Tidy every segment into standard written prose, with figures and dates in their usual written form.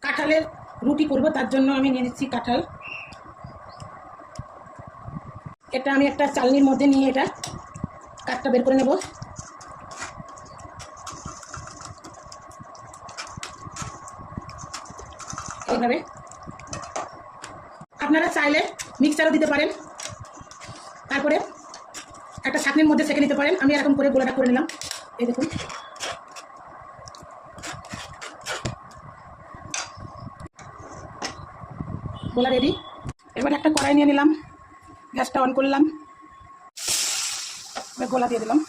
কাঁঠালের রুটি করব, তার জন্য আমি নিয়ে নিচ্ছি কাঁঠাল। এটা আমি একটা চালনির মধ্যে নিয়ে এটা কাঠটা বের করে নেব। এইভাবে আপনারা চাইলে মিক্সারও দিতে পারেন, তারপরে একটা ছাঁকনির মধ্যে সেঁকে নিতে পারেন। আমি এরকম করে গোলাটা করে নিলাম। এই দেখুন, গোলা রেডি। এবার একটা কড়াই নিয়ে নিলাম, গ্যাসটা অন করলাম, এবার গোলা দিয়ে দিলাম।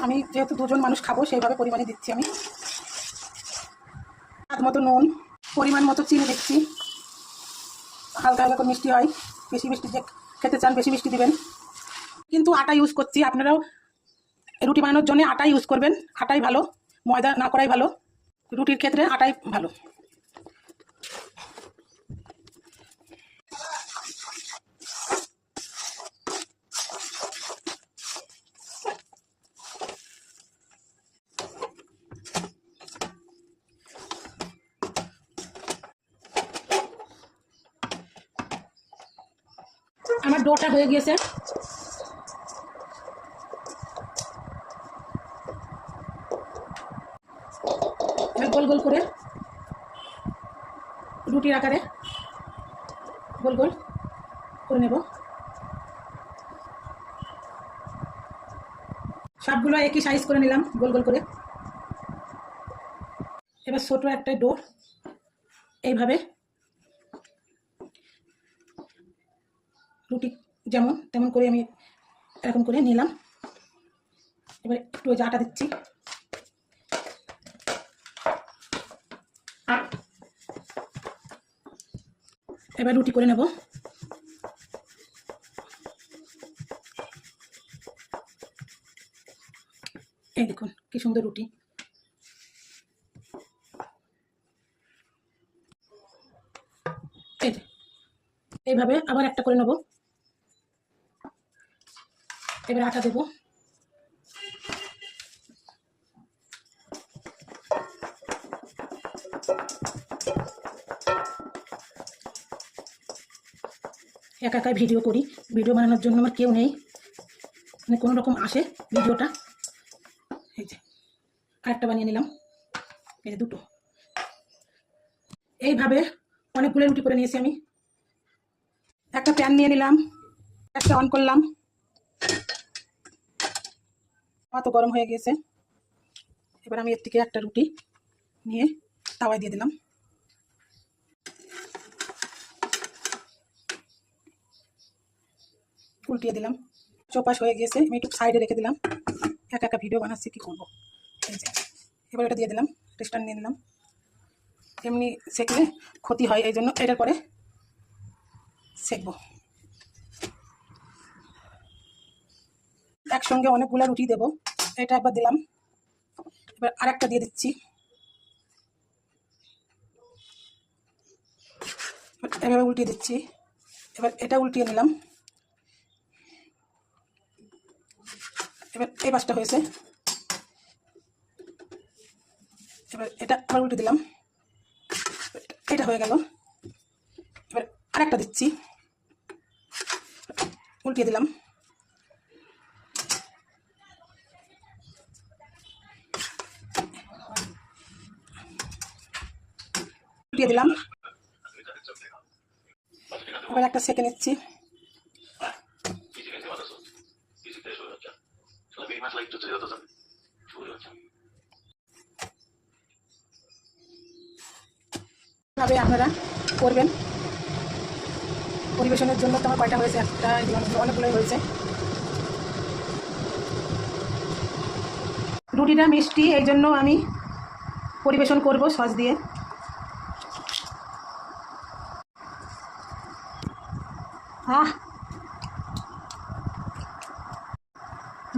আমি যেহেতু দুজন মানুষ খাবো সেইভাবে পরিমাণে দিচ্ছি। আমি স্বাদ মতো নুন, পরিমাণ মতো চিনি দিচ্ছি। হালকা হালকা করে মিষ্টি হয়, বেশি মিষ্টি যে খেতে চান বেশি মিষ্টি দিবেন। কিন্তু আটা ইউজ করছি, আপনারাও রুটি বানানোর জন্য আটা ইউজ করবেন। আটাই ভালো, ময়দা না করাই ভালো। রুটির ক্ষেত্রে আটাই ভালো। আমার ডোটা হয়ে গিয়েছে। গোল গোল করে রুটির আকারে গোল গোল করে নেব। সবগুলো একই সাইজ করে নিলাম গোল গোল করে। এবার ছোট একটা ডো এইভাবে রুটি যেমন তেমন করে আমি এরকম করে নিলাম। এবার একটু ওই যে আটা দিচ্ছি। এবার রুটি করে নেব। এই দেখুন কি সুন্দর রুটি। এই যে এইভাবে আবার একটা করে নেব। এবার আটা দেব। একা একাই ভিডিও করি, ভিডিও বানানোর জন্য আমার কেউ নেই, মানে কোনো রকম আসে ভিডিওটা। এই যে আরেকটা বানিয়ে নিলাম। এই যে দুটো। এইভাবে অনেকগুলো রুটি করে নিয়েছি আমি। একটা প্যান নিয়ে নিলাম, গ্যাসটা অন করলাম। অত গরম হয়ে গেছে। এবার আমি এর থেকে একটা রুটি নিয়ে তাওয়ায় দিয়ে দিলাম। উল্টিয়ে দিলাম। চৌপাশ হয়ে গিয়েছে, আমি একটু সাইডে রেখে দিলাম। একা একা ভিডিও বানাচ্ছি, কী করবো। এই যে এবার এটা দিয়ে দিলাম, রেস্টান নিয়ে নিলাম। এমনি সেকলে ক্ষতি হয়, এই জন্য এটার পরে সেকবো। একসঙ্গে অনেকগুলো রুটি দেবো। এটা একবার দিলাম, এবার আরেকটা দিয়ে দিচ্ছি। এভাবে উল্টিয়ে দিচ্ছি। এবার এটা উল্টিয়ে নিলাম। এবার এই পাশটা হয়েছে, এবার এটা আবার উল্টে দিলাম। এটা হয়ে গেল। এবার আরেকটা দিচ্ছি, উল্টিয়ে দিলাম। উল্টিয়ে দিলাম। এবার একটা সেকে নিচ্ছি। ভাবে আপনারা করবেন। পরিবেশনের জন্য তোমার কয়টা হয়েছে? একটা, অনেকগুলোই হয়েছে। রুটিটা মিষ্টি, এই জন্য আমি পরিবেশন করব সস দিয়ে।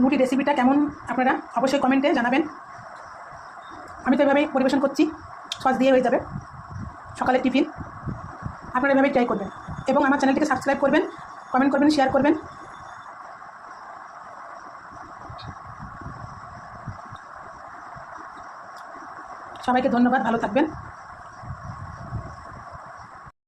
রুটি রেসিপিটা কেমন আপনারা অবশ্যই কমেন্টে জানাবেন। আমি তো এভাবেই পরিবেশন করছি, সস দিয়ে হয়ে যাবে সকালের টিফিন। আপনারা এভাবেই ট্রাই করবেন এবং আমার চ্যানেলটিকে সাবস্ক্রাইব করবেন, কমেন্ট করবেন, শেয়ার করবেন। সবাইকে ধন্যবাদ, ভালো থাকবেন।